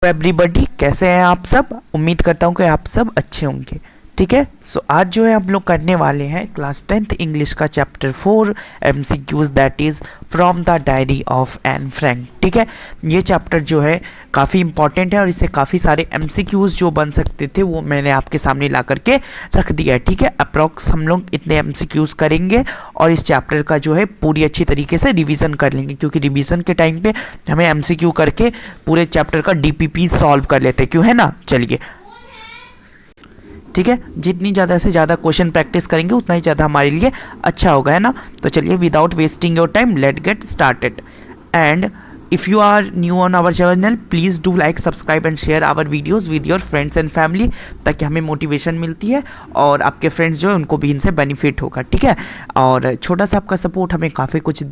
Everybody, कैसे हैं आप सब। उम्मीद करता हूँ कि आप सब अच्छे होंगे। ठीक है, सो आज जो है हम लोग करने वाले हैं क्लास 10th इंग्लिश का chapter 4 MCQs, that is from the diary of Anne Frank. ठीक है, ये चैप्टर जो है काफ़ी इंपॉर्टेंट है और इससे काफ़ी सारे MCQs जो बन सकते थे वो मैंने आपके सामने ला करके रख दिया है। ठीक है, अप्रॉक्स हम लोग इतने MCQs करेंगे और इस चैप्टर का जो है पूरी अच्छी तरीके से रिवीजन कर लेंगे, क्योंकि रिवीजन के टाइम पे हमें MCQ करके पूरे चैप्टर का DPP सॉल्व कर लेते हैं, क्यों है ना। चलिए, ठीक है, जितनी ज़्यादा से ज़्यादा क्वेश्चन प्रैक्टिस करेंगे उतना ही ज़्यादा हमारे लिए अच्छा होगा, है ना। तो चलिए, without wasting your time let get started. And if you are new on our channel, please do like, subscribe and share our videos with your friends and family, ताकि हमें मोटिवेशन मिलती है और आपके फ्रेंड्स जो है उनको भी इनसे बेनिफिट होगा। ठीक है, और छोटा सा आपका सपोर्ट हमें काफ़ी कुछ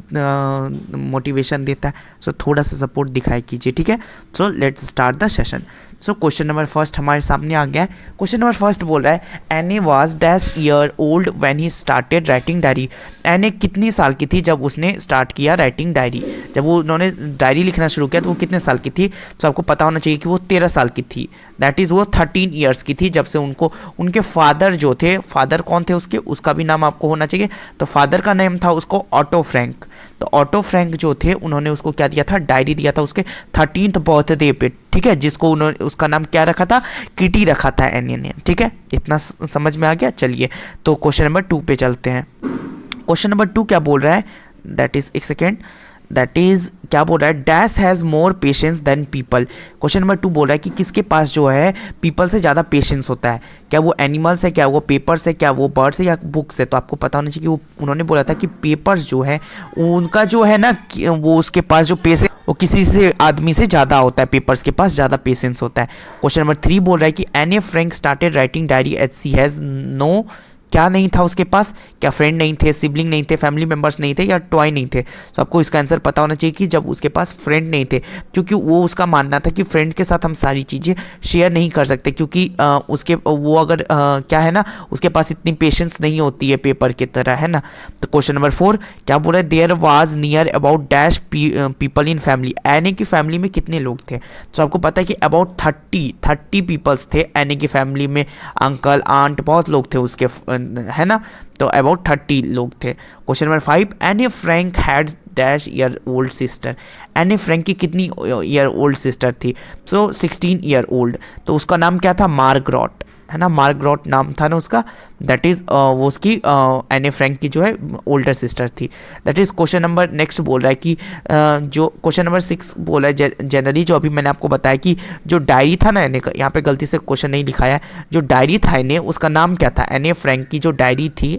मोटिवेशन देता है, सो थोड़ा सा सपोर्ट दिखाई कीजिए। ठीक है, so let's start the session. So question number first हमारे सामने आ गया है। क्वेश्चन नंबर फर्स्ट बोल रहा है, Anne was dash year old when he started writing diary. Anne कितनी साल की थी जब उसने स्टार्ट किया राइटिंग डायरी। जब वो उन्होंने डायरी लिखना शुरू किया तो वो कितने साल की थी। तो आपको पता होना चाहिए कि वो 13 साल की थी, दैट इज़ वो 13 ईयर्स की थी जब से उनको उनके फादर जो थे, फादर कौन थे उसके, उसका भी नाम आपको होना चाहिए। तो फादर का नेम था उसको ऑटो फ्रैंक। तो ऑटो फ्रैंक जो थे उन्होंने उसको क्या दिया था, डायरी दिया था उसके 13th बर्थडे पे। ठीक है, जिसको उन्होंने उसका नाम क्या रखा था, किटी रखा था एन ने। ठीक है, इतना समझ में आ गया। चलिए, तो क्वेश्चन नंबर 2 पे चलते हैं। क्वेश्चन नंबर 2 क्या बोल रहा है, दैट इज एक सेकेंड, दैट इज क्या बोल रहा है, dash has more patience than people. Question number 2 बोल रहा है कि किसके पास जो है पीपल से ज़्यादा पेशेंस होता है। क्या वो एनिमल्स है, क्या वो पेपर्स है, क्या वो बर्ड्स है या बुक्स है। तो आपको पता होना चाहिए कि वो उन्होंने बोला था कि पेपर्स जो है उनका जो है ना, वो उसके पास जो पेशेंस वो किसी से आदमी से ज़्यादा होता है, पेपर्स के पास ज़्यादा पेशेंस होता है। क्वेश्चन नंबर 3 बोल रहा है कि Anne Frank started writing diary as she has no, क्या नहीं था उसके पास, क्या फ्रेंड नहीं थे, सिबलिंग नहीं थे, फैमिली मेंबर्स नहीं थे या टॉय नहीं थे। तो आपको इसका आंसर पता होना चाहिए कि जब उसके पास फ्रेंड नहीं थे, क्योंकि वो उसका मानना था कि फ्रेंड के साथ हम सारी चीज़ें शेयर नहीं कर सकते, क्योंकि उसके वो अगर क्या है ना, उसके पास इतनी पेशेंस नहीं होती है पेपर की तरह, है ना। तो क्वेश्चन नंबर 4 क्या बोल रहा है, there was near about dash people in family. Anne की फैमिली में कितने लोग थे। तो आपको पता है कि अबाउट 30 पीपल्स थे एन की फैमिली में, अंकल आंट बहुत लोग थे उसके, है ना। तो अबाउट 30 लोग थे। Question number 5, Anne Frank had dash year old sister. Anne Frank की कितनी ईयर ओल्ड सिस्टर थी। So 16 year old. तो उसका नाम क्या था, मार्गरेट, है ना। मार्गरेट नाम था ना उसका, दैट इज़ वो उसकी एन ए फ्रैंक की जो है ओल्डर सिस्टर थी। That is question number next बोल रहा है कि जो क्वेश्चन नंबर 6 बोला है, जनरली जो अभी मैंने आपको बताया कि जो डायरी था ना एन ए का, यहाँ पे गलती से क्वेश्चन नहीं लिखाया है, जो डायरी था एन ए उसका नाम क्या था। एन ए फ्रैंक की जो डायरी थी,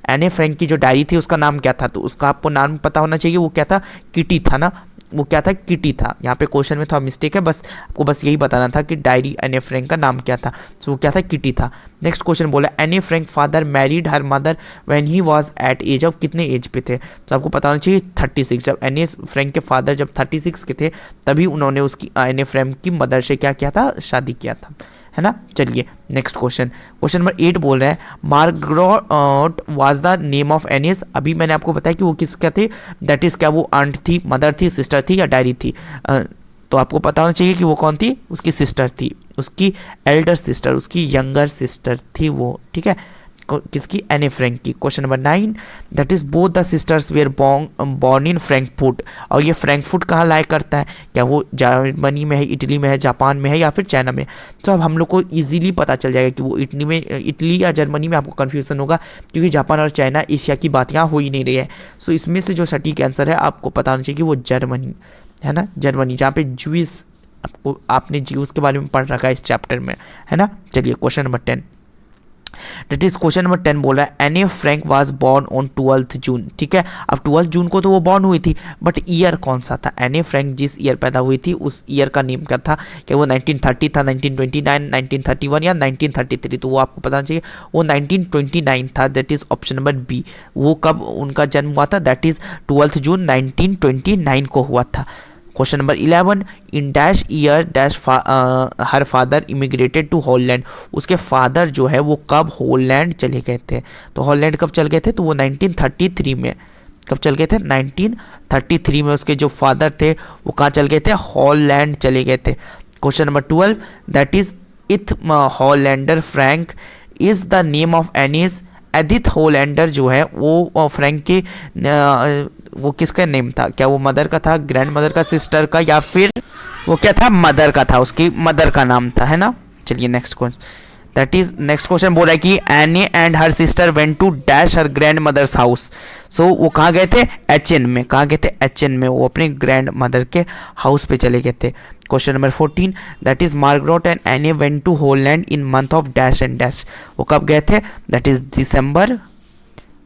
एन ए फ्रैंक की जो डायरी थी उसका नाम क्या था। तो उसका आपको नाम पता होना चाहिए, वो क्या था, किटी था ना। वो क्या था, किटी था। यहाँ पे क्वेश्चन में थोड़ा मिस्टेक है, बस आपको बस यही बताना था कि डायरी एन ए फ्रैंक का नाम क्या था। तो वो क्या था, किटी था। नेक्स्ट क्वेश्चन बोला, Anne Frank father married her mother when he was at age of, कितने एज पे थे। तो आपको पता होना चाहिए 36। जब एन ए फ्रैंक के फादर जब 36 के थे तभी उन्होंने उसकी एन ए फ्रैंक की मदर से क्या किया था, शादी किया था, है ना। चलिए, नेक्स्ट क्वेश्चन, क्वेश्चन नंबर 8 बोल रहा है, Margaret was the name of Anne's. अभी मैंने आपको बताया कि वो किसका थे, दैट इज क्या वो आंट थी, मदर थी, सिस्टर थी या डायरी थी। तो आपको पता होना चाहिए कि वो कौन थी, उसकी सिस्टर थी, उसकी एल्डर सिस्टर, उसकी यंगर सिस्टर थी वो। ठीक है, किसकी, एन ए फ्रैंक की। Question number 9, that is both the sisters were born in Frankfurt. और ये फ्रैंकफर्ट कहाँ लाया करता है, क्या वो जर्मनी में है, इटली में है, जापान में है या फिर चाइना में। तो अब हम लोग को इजीली पता चल जाएगा कि वो इटली या जर्मनी में। आपको कन्फ्यूजन होगा क्योंकि जापान और चाइना एशिया की बात यहाँ हो ही नहीं रही है। सो इसमें से जो सटीक आंसर है आपको पता होना चाहिए कि वो जर्मनी, है ना, जर्मनी, जहाँ पे ज्यूस, आपने ज्यूस के बारे में पढ़ रखा है इस चैप्टर में, है ना। चलिए, question number 10, that is question number 10 बोल रहा है, Anne Frank was born on 12th June. ठीक है, अब 12 जून को तो वो बॉर्न हुई थी, बट ईयर कौन सा था। एन ए फ्रैंक जिस ईयर पैदा हुई थी उस ईयर का नेम क्या था, क्या वो 1930 था, 1929, 1931 या 1933। तो वो आपको पता चाहिए, वो 1929 था, that is option number B. वो कब उनका जन्म हुआ था, दैट इज 12 जून 1929 को हुआ था। Question number 11, in dash year dash her father immigrated to Holland. उसके फादर जो है वो कब हॉलैंड चले गए थे। तो हॉलैंड कब चल गए थे, तो वो 1933 में। कब चल गए थे, 1933 में उसके जो फादर थे वो कहाँ चल गए थे, हॉलैंड चले गए थे। क्वेश्चन नंबर 12, दैट इज इथ Hollander Frank is the name of Annie's. Edith Hollander जो है वो फ्रैंक के वो किसका नेम था? क्या वो मदर का था, ग्रैंड मदर का, सिस्टर का, या फिर वो क्या था? मदर का था, उसकी मदर का नाम था, है ना। चलिए next question, that is next question बोल रहा है कि Anne and her sister went to dash her grandmother's house. So वो कहाँ गए थे? एचएन में। कहाँ गए थे? एचएन में। वो अपने ग्रैंड मदर के हाउस पे चले गए थे। Question number 14, that is Margaret and Anne went to Holland in month of dash and dash. वो कब गए थे? दैट इज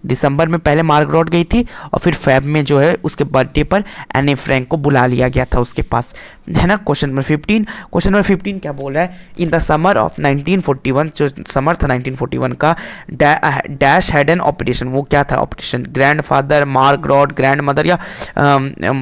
दिसंबर में पहले मार्गरेट गई थी और फिर फेब में जो है उसके बर्थडे पर एनी फ्रैंक को बुला लिया गया था उसके पास, है ना। क्वेश्चन नंबर 15 क्या बोल रहा है? इन द समर ऑफ 1941, जो समर था 1941 का, डैश हैड एन ऑपरेशन। वो क्या था operation? Grand father, Margaret, grand mother या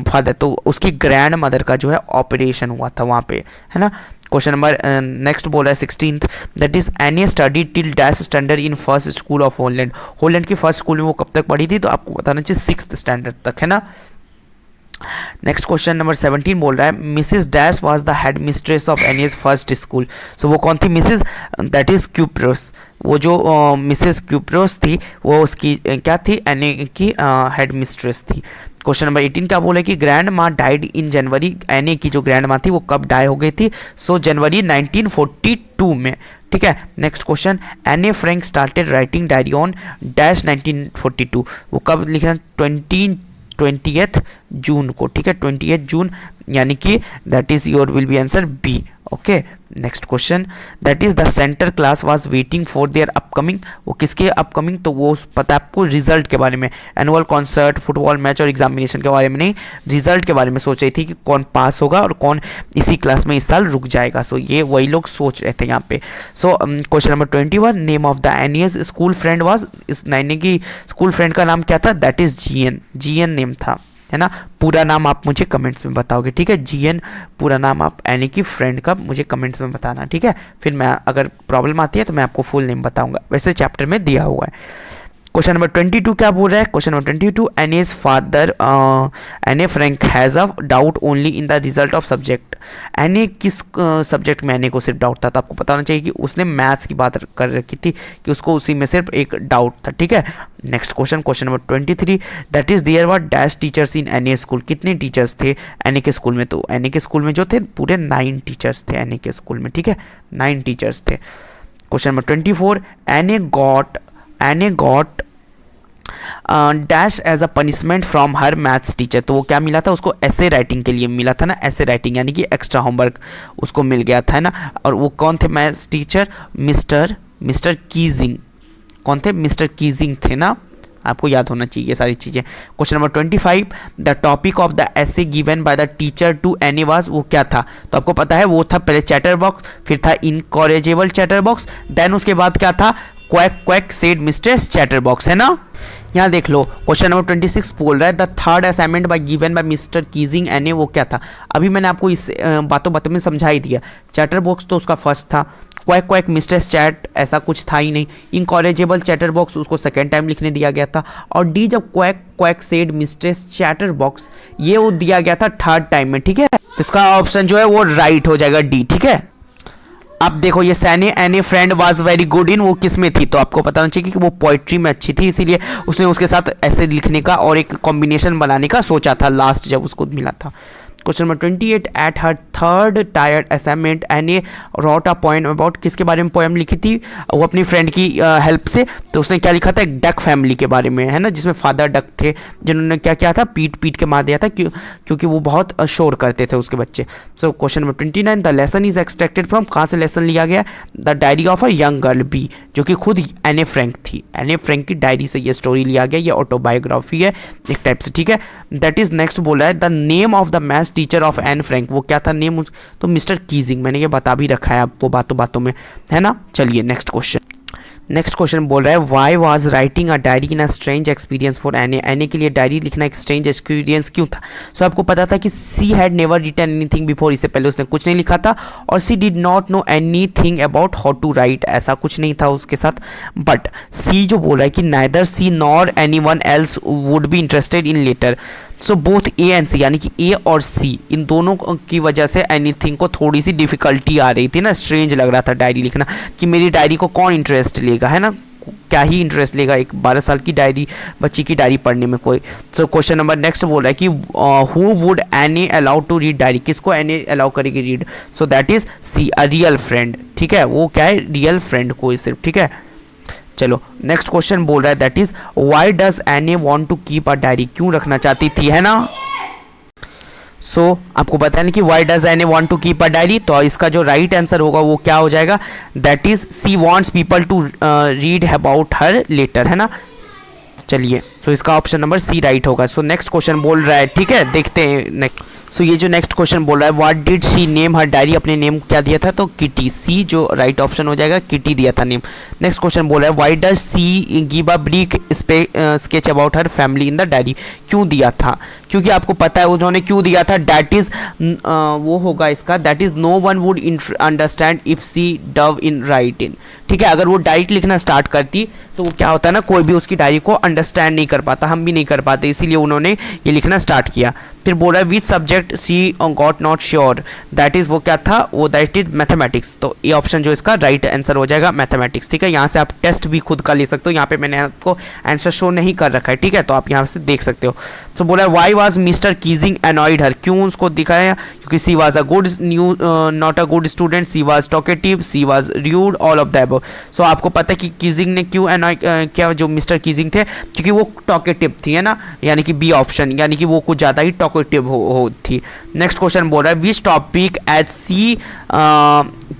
फादर? तो उसकी ग्रैंड मदर का जो है ऑपरेशन हुआ था वहाँ पे, है ना। क्वेश्चन नंबर नेक्स्ट बोल रहा है 16th, that is any study till dash standard in first school of Holland. Holland की फर्स्ट स्कूल में वो कब तक पढ़ी थी? तो आपको बताना चाहिए 6th स्टैंडर्ड तक, है ना। नेक्स्ट क्वेश्चन नंबर 17 बोल रहा है Mrs dash was the headmistress of Anne's first school. So वो कौन थी? Mrs, that is Kuperus. वो जो मिसिस क्यूप्रोस थी वो उसकी क्या थी? एनी की हेड मिस्ट्रेस थी। क्वेश्चन नंबर 18 क्या बोले कि ग्रैंड माँ डाइड इन जनवरी। एनी की जो ग्रैंड माँ थी वो कब डाई हो गई थी? सो जनवरी 1942 में, ठीक है। Next question, Anne Frank started writing diary on dash 1942। वो कब लिखना? 20th जून को, ठीक है, 20th जून, यानी कि that is your will be answer B. Okay, next question, that is the center class was waiting for their upcoming. वो किसके अपकमिंग? तो वो पता है आपको रिजल्ट के बारे में, एनुअल कॉन्सर्ट, फुटबॉल मैच और एग्जामिनेशन के बारे में नहीं, रिजल्ट के बारे में सोच रही थी कि कौन पास होगा और कौन इसी क्लास में इस साल रुक जाएगा। सो ये वही लोग सोच रहे थे यहाँ पे। सो question number 21, name of the एनियस school friend was. इस नैनी की स्कूल फ्रेंड का नाम क्या था? दैट इज जीएन नेम था, है ना। पूरा नाम आप मुझे कमेंट्स में बताओगे, ठीक है। जीएन पूरा नाम आप एनी की फ्रेंड का मुझे कमेंट्स में बताना, ठीक है। फिर मैं अगर प्रॉब्लम आती है तो मैं आपको फुल नेम बताऊंगा, वैसे चैप्टर में दिया हुआ है। क्वेश्चन नंबर 22 क्या बोल रहा है? Question number 22, Annie's father Anne Frank has a doubt only in the result of subject. Any किस सब्जेक्ट में एनी को सिर्फ डाउट था? तो आपको पता होना चाहिए कि उसने मैथ्स की बात कर रखी थी कि उसको उसी में सिर्फ एक डाउट था, ठीक है। Next question, question number 23, that is there were dash teachers in Anne school. कितने टीचर्स थे एनी के स्कूल में? तो एनी के स्कूल में जो थे पूरे 9 टीचर्स थे एनी के स्कूल में, ठीक है, 9 टीचर्स थे। Question number 24, Anne got dash as a punishment from her maths teacher. तो वो क्या मिला था उसको? ऐसे राइटिंग के लिए मिला था ना, ऐसे राइटिंग, यानी कि एक्स्ट्रा होमवर्क उसको मिल गया था, है ना। और वो कौन थे मैथ्स टीचर? Mister Keesing. कौन थे? मिस्टर कीजिंग थे ना, आपको याद होना चाहिए सारी चीज़ें। Question number 25, the topic of the essay given by the teacher to Anne was. वो क्या था? तो आपको पता है वो था पहले चैटर बॉक्स, फिर था इनकॉरेजेबल चैटर बॉक्स, देन उसके बाद क्या था? Quack said mistress chatter box, है ना। यहाँ देख लो, क्वेश्चन नंबर 26 बोल रहा है the third assignment bye given by mister Keesing any. वो क्या था? अभी मैंने आपको इस बातों में समझा ही दिया। चैटर बॉक्स तो उसका फर्स्ट था, क्वैक मिस्ट्रेस चैट ऐसा कुछ था ही नहीं, इनकॉरेजेबल चैटर बॉक्स उसको सेकेंड टाइम लिखने दिया गया था, और डी जब quack said mistress chatter box ये वो दिया गया था थर्ड टाइम में, ठीक है। तो इसका ऑप्शन जो है वो राइट हो जाएगा, डी, ठीक है। अब देखो ये Saini any friend was very good in, वो किस में थी? तो आपको बताना चाहिए कि वो पोइट्री में अच्छी थी, इसीलिए उसने उसके साथ ऐसे लिखने का और एक कॉम्बिनेशन बनाने का सोचा था लास्ट जब उसको मिला था। Question number 28, at her third tired assignment any wrote a poem about. किसके बारे में पोएम लिखी थी? वो अपनी फ्रेंड की हेल्प से। तो उसने क्या लिखा था? एक डक फैमिली के बारे में, है ना, जिसमें फादर डक थे जिन्होंने क्या किया था? पीट के मार दिया था क्योंकि वो बहुत शोर करते थे उसके बच्चे। So question number 29, the lesson is extracted from. कहाँ से लेसन लिया गया? The diary of a young girl B, जो कि खुद एने फ्रैंक थी। एने फ्रैंक की डायरी से ये स्टोरी लिया गया, ये ऑटोबायोग्राफी है एक टाइप से, ठीक है। दैट इज नेक्स्ट बोला है the name of the maths teacher of Anne Frank. वो क्या था नेम? तो मिस्टर कीजिंग, मैंने ये बता भी रखा है आपको बातों में, है ना। चलिए नेक्स्ट क्वेश्चन बोल रहा है why was writing a diary in a strange experience for any. Any के लिए डायरी लिखना एक स्ट्रेंज एक्सपीरियंस क्यों था? सो आपको पता था कि she had never written anything before, इससे पहले उसने कुछ नहीं लिखा था, और she did not know anything about how to write, ऐसा कुछ नहीं था उसके साथ। बट सी जो बोल रहा है कि neither she nor anyone else would be interested in later. So both A and C, यानी कि ए और सी इन दोनों की वजह से एनीथिंग को थोड़ी सी डिफिकल्टी आ रही थी ना, स्ट्रेंज लग रहा था डायरी लिखना कि मेरी डायरी को कौन इंटरेस्ट लेगा, है ना, क्या ही इंटरेस्ट लेगा एक 12 साल की डायरी, बच्ची की डायरी पढ़ने में कोई। सो क्वेश्चन नंबर नेक्स्ट बोल रहा है कि who would Anne allow to read diary, किसको एनी अलाउ करेगी read, so that is she, a real friend, ठीक है, वो क्या है, रियल फ्रेंड कोई सिर्फ, ठीक है। चलो नेक्स्ट क्वेश्चन बोल रहा है that is why does Anne want to keep a diary, क्यों रखना चाहती थी, है ना। सो आपको पता है कि why does Anne want to keep a diary, तो इसका जो राइट आंसर होगा वो क्या हो जाएगा, that is she wants people to read about her letter, है ना। चलिए सो इसका ऑप्शन नंबर सी राइट होगा। सो नेक्स्ट क्वेश्चन बोल रहा है, ठीक है, देखते हैं नेक्स्ट। सो ये जो नेक्स्ट क्वेश्चन बोल रहा है what did she name her diary, अपने नेम क्या दिया था, तो किटी, सी जो राइट ऑप्शन हो जाएगा, किटी दिया था नेम। नेक्स्ट क्वेश्चन बोल रहा है why does C give a brief sketch about her family in the diary, क्यों दिया था, क्योंकि आपको पता है उन्होंने क्यों दिया था, दैट इज वो होगा इसका, that is no one would understand if she dove in right in, ठीक है, अगर वो डायरी लिखना स्टार्ट करती तो वो क्या होता है ना, कोई भी उसकी डायरी को अंडरस्टैंड नहीं कर पाता, हम भी नहीं कर पाते, इसीलिए उन्होंने ये लिखना स्टार्ट किया। फिर बोल रहा है which subject she got not sure, that is वो क्या था, वो दैट इज मैथमेटिक्स, तो ये ऑप्शन जो इसका राइट आंसर हो जाएगा मैथमेटिक्स, ठीक है। यहाँ से आप टेस्ट भी खुद का ले सकते हो, यहाँ पे मैंने आपको आंसर शो नहीं कर रखा है, ठीक है, तो आप यहाँ से देख सकते हो। सो बोला है why was Mr Keesing annoyed her, क्यों उसको दिखाया, क्योंकि she was a good not a good student, she was talkative, she was rude, all of the above. So आपको पता है कि कीजिंग ने क्यों क्या जो मिस्टर कीजिंग थे, क्योंकि वो टॉकेटिव थी, है ना, यानी कि बी ऑप्शन, यानी कि वो कुछ ज़्यादा ही टॉकेटिव हो थी। नेक्स्ट क्वेश्चन बोल रहा है which topic as she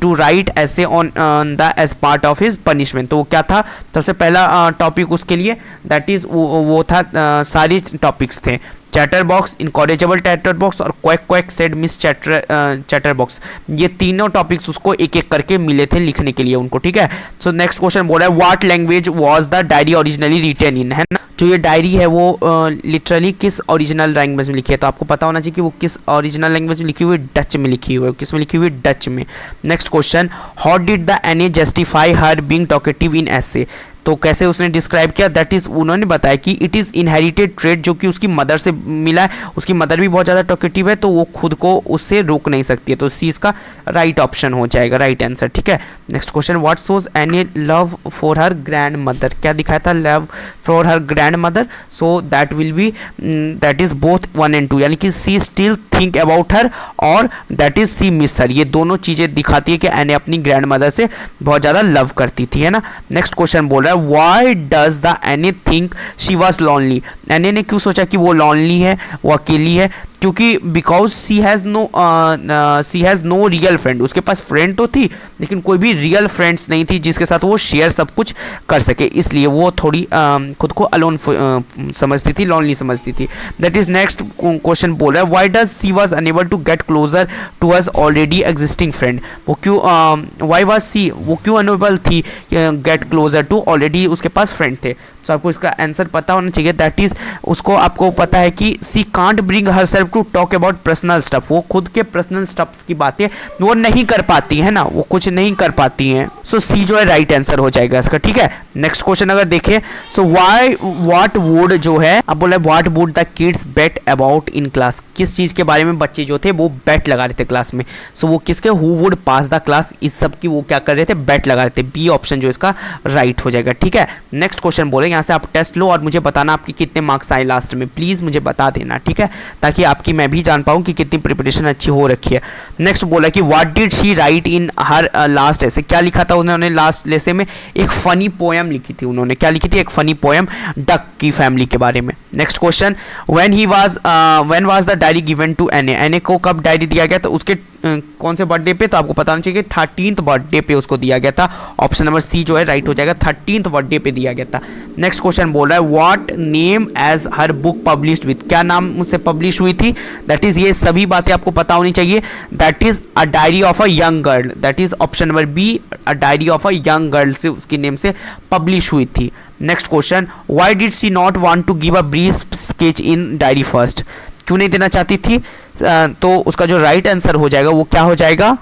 to write essay on the as part of his punishment, तो वो क्या था, सबसे पहला टॉपिक उसके लिए दैट इज वो था सारी टॉपिक्स थे, चैटर बॉक्स, इनकॉरेजेबल चैटर बॉक्स और quack quack said miss chatter box, ये तीनों टॉपिक्स उसको एक एक करके मिले थे लिखने के लिए उनको, ठीक है। सो नेक्स्ट क्वेश्चन बोल रहा है what language was the diary originally written in, है ना, जो ये डायरी है वो लिटरली किस ओरिजिनल लैंग्वेज में लिखी है, तो आपको पता होना चाहिए कि वो किस ओरिजिनल लैंग्वेज में लिखी हुई है, डच में लिखी हुई है, किस में लिखी हुई है, डच में। Next question how did the एने जस्टिफाई हर बीइंग टॉकेटिव इन एसे, तो कैसे उसने डिस्क्राइब किया, दैट इज उन्होंने बताया कि इट इज़ इनहेरिटेड ट्रेड, जो कि उसकी मदर से मिला है, उसकी मदर भी बहुत ज़्यादा टॉकेटिव है, तो वो खुद को उससे रोक नहीं सकती है, तो सी इसका राइट ऑप्शन हो जाएगा, राइट आंसर, ठीक है। Next question what shows Anne love for her grand mother, क्या दिखाया था, love for her grand mother, so that will be that is both 1 and 2, यानी कि she still think about her और that is she miss her, ये दोनों चीज़ें दिखाती है कि एने अपनी ग्रैंड मदर से बहुत ज़्यादा लव करती थी, है ना। नेक्स्ट क्वेश्चन बोल रहा है Why does the Annie think she was lonely? एने ने क्यों सोचा कि वो lonely है, वो अकेली है, क्योंकि because she has no real friend, उसके पास फ्रेंड तो थी लेकिन कोई भी रियल फ्रेंड्स नहीं थी जिसके साथ वो शेयर सब कुछ कर सके, इसलिए वो थोड़ी खुद को अलोन समझती थी, लॉनली समझती थी। दैट इज नेक्स्ट क्वेश्चन बोल रहा है why does she was unable to get closer to us already existing friend, वो क्यों व्हाई वाज सी, वो क्यों अनेबल थी गेट क्लोजर टू, ऑलरेडी उसके पास फ्रेंड थे। तो आपको इसका आंसर पता होना चाहिए, दैट इज उसको आपको पता है कि she can't bring herself to talk about personal stuff, वो खुद के पर्सनल स्टफ्स की बातें वो नहीं कर पाती है ना, वो कुछ नहीं कर पाती हैं, सो सी जो है राइट आंसर हो जाएगा इसका, ठीक है। नेक्स्ट क्वेश्चन अगर देखें सो व्हाट वुड जो है अब बोला what would the kids bet about in class, किस चीज़ के बारे में बच्चे जो थे वो बेट लगा रहे थे क्लास में, सो वो किसके, who would pass the class, इस सब की वो क्या कर रहे थे, बेट लगा रहे थे, बी ऑप्शन जो इसका राइट हो जाएगा, ठीक है। नेक्स्ट क्वेश्चन बोले यहाँ से आप टेस्ट लो और मुझे बताना आपके कितने मार्क्स आए लास्ट में, प्लीज़ मुझे बता देना, ठीक है, ताकि आपकी मैं भी जान पाऊँ कि कितनी प्रिपरेशन अच्छी हो रखी है। नेक्स्ट बोला कि what did she write in her last ऐसे, क्या लिखा था उन्होंने लास्ट लेसे में, एक फनी पोएम लिखी थी उन्होंने, क्या लिखी थी, एक फनी पोएम डक की फैमिली के बारे में। Next question when was the diary given to Anne को कब डायरी दिया गया, तो उसके कौन से बर्थडे पे, तो आपको पता होना चाहिए कि 13th बर्थडे पे उसको दिया गया था, ऑप्शन नंबर सी जो है राइट हो जाएगा, 13th बर्थडे पे दिया गया था। नेक्स्ट क्वेश्चन बोल रहा है what name as her book published with, क्या नाम मुझसे पब्लिश हुई थी, दैट इज ये सभी बातें आपको पता होनी चाहिए, that is a diary of a young girl, that is option number B, a diary of a young girl से उसकी नेम से पब्लिश हुई थी। Next question why did she not want to give a brief sketch in diary first, क्यों नहीं देना चाहती थी, तो उसका जो राइट आंसर हो जाएगा वो क्या हो जाएगा,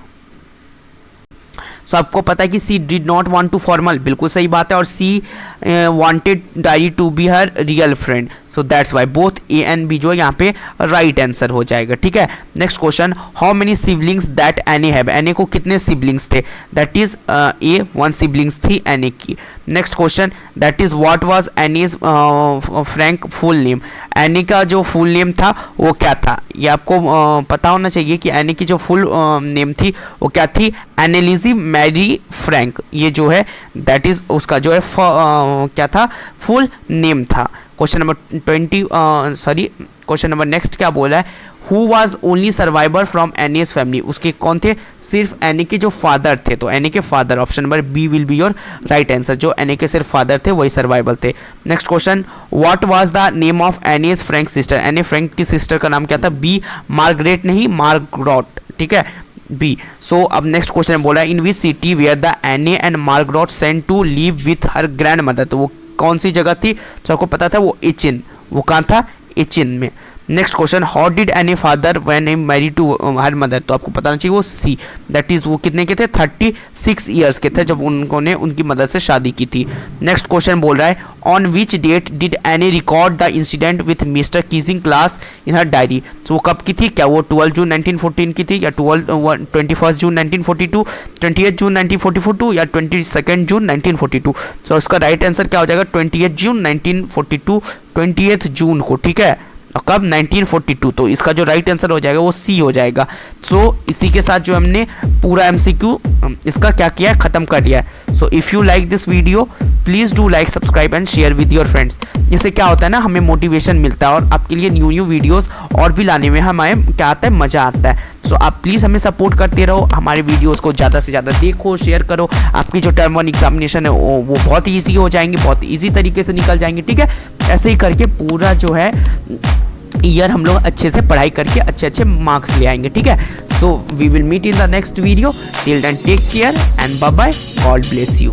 सो आपको पता है कि she did not want to formal, बिल्कुल सही बात है, और she wanted diary to be her real friend, so that's why both A and B जो है यहाँ पे राइट आंसर हो जाएगा। ठीक है, next question, how many siblings that any have, any को कितने सिबलिंग्स थे, दैट इज ए 1 सिबलिंग्स थी एनी की। Next question, that is what was Annie's Frank full name, any का जो फुल नेम था वो क्या था, ये आपको पता होना चाहिए कि एनी की जो फुल नेम थी वो क्या थी, एनेलिजी मैरी फ्रैंक, ये जो है दैट इज उसका जो है क्या था, फुल नेम था। Question number 20 question number next क्या बोला है, who was only survivor from Annie's family, उसके कौन थे, सिर्फ एनी के जो फादर थे, तो एनी के father, option number B will be your right answer, जो एनी के सिर्फ फादर थे वही सर्वाइवर थे। Next question, what was the name of Annie's Frank sister, Annie Frank की सिस्टर का नाम क्या था, बी मार्गरेट नहीं मार्गरॉट, ठीक है बी। सो अब नेक्स्ट क्वेश्चन बोला है, in which city were the Annie and Margot sent to live with her grand mother, तो वो कौन सी जगह थी, तो आपको पता था वो एचिन, वो कहाँ था, एचिन में। Next question, how did Annie father when he married to her mother, तो आपको पता चाहिए वो सी, दैट इज वो कितने के थे, 36 ईयर्स के थे जब उन्होंने उनकी मदर से शादी की थी। नेक्स्ट क्वेश्चन बोल रहा है, on which date did Annie record the incident with mister Keesing class in her diary, तो वो कब की थी, क्या वो 12 जून 1914 की थी, या 21 जून 1942, 28 जून 1942 या 22 जून 1942, तो उसका राइट आंसर क्या हो जाएगा, 28 जून 1942, 28 जून को, ठीक है, और कब 1942, तो इसका जो राइट आंसर हो जाएगा वो सी हो जाएगा। सो इसी के साथ जो हमने पूरा एमसीक्यू इसका क्या किया है, ख़त्म कर दिया है। So if you like this video please do like, subscribe and share with your friends, इससे क्या होता है ना, हमें मोटिवेशन मिलता है और आपके लिए न्यू वीडियोज़ और भी लाने में हमें क्या आता है, मज़ा आता है। सो आप प्लीज़ हमें सपोर्ट करते रहो, हमारे वीडियोज़ को ज़्यादा से ज़्यादा देखो, शेयर करो, आपकी जो टर्म 1 एग्जामिनेशन है वो बहुत ईजी हो जाएंगे, बहुत ईजी तरीके से निकल जाएंगे, ठीक है। ऐसे ही करके पूरा जो है ईयर हम लोग अच्छे से पढ़ाई करके अच्छे अच्छे मार्क्स ले आएंगे, ठीक है। So we will meet in the next video, till then take care and bye bye, God bless you.